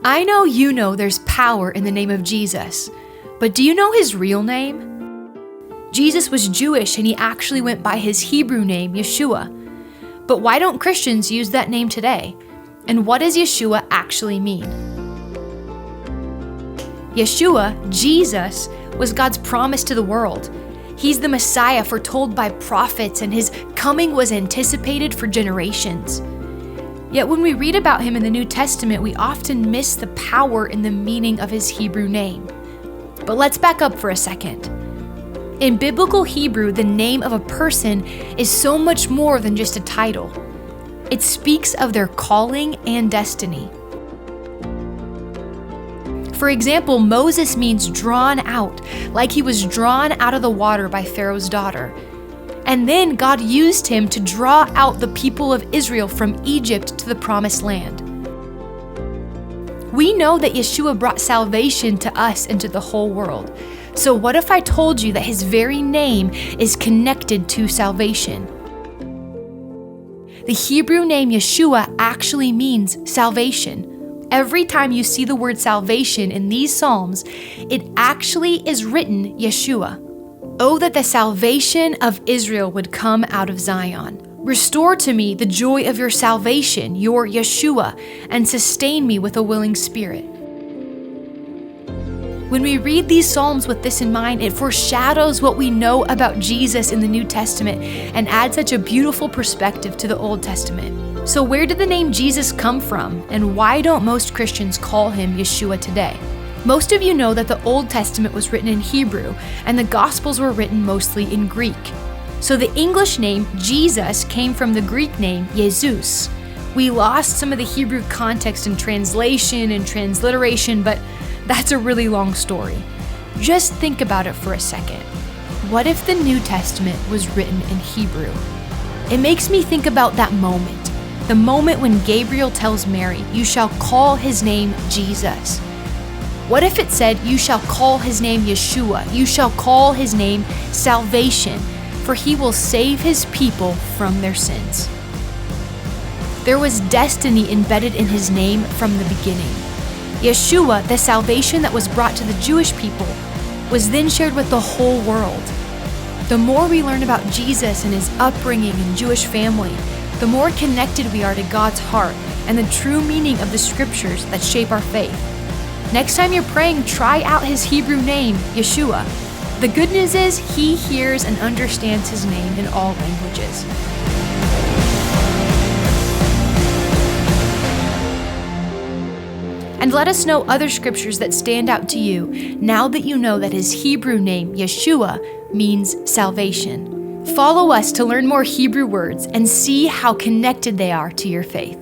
I know you know there's power in the name of Jesus, but do you know his real name? Jesus was Jewish and he actually went by his Hebrew name, Yeshua. But why don't Christians use that name today? And what does Yeshua actually mean? Yeshua, Jesus, was God's promise to the world. He's the Messiah foretold by prophets, and his coming was anticipated for generations. Yet when we read about him in the New Testament, we often miss the power in the meaning of his Hebrew name. But let's back up for a second. In biblical Hebrew, the name of a person is so much more than just a title. It speaks of their calling and destiny. For example, Moses means drawn out, like he was drawn out of the water by Pharaoh's daughter. And then God used him to draw out the people of Israel from Egypt to the promised land. We know that Yeshua brought salvation to us and to the whole world. So what if I told you that his very name is connected to salvation? The Hebrew name Yeshua actually means salvation. Every time you see the word salvation in these Psalms, it actually is written Yeshua. Oh, that the salvation of Israel would come out of Zion. Restore to me the joy of your salvation, your Yeshua, and sustain me with a willing spirit. When we read these Psalms with this in mind, it foreshadows what we know about Jesus in the New Testament and adds such a beautiful perspective to the Old Testament. So where did the name Jesus come from, and why don't most Christians call him Yeshua today? Most of you know that the Old Testament was written in Hebrew, and the Gospels were written mostly in Greek. So the English name Jesus came from the Greek name Jesus. We lost some of the Hebrew context in translation and transliteration, but that's a really long story. Just think about it for a second. What if the New Testament was written in Hebrew? It makes me think about that moment, the moment when Gabriel tells Mary, "You shall call his name Jesus." What if it said, "You shall call his name Yeshua, you shall call his name salvation, for he will save his people from their sins"? There was destiny embedded in his name from the beginning. Yeshua, the salvation that was brought to the Jewish people, was then shared with the whole world. The more we learn about Jesus and his upbringing and Jewish family, the more connected we are to God's heart and the true meaning of the scriptures that shape our faith. Next time you're praying, try out his Hebrew name, Yeshua. The good news is he hears and understands his name in all languages. And let us know other scriptures that stand out to you now that you know that his Hebrew name, Yeshua, means salvation. Follow us to learn more Hebrew words and see how connected they are to your faith.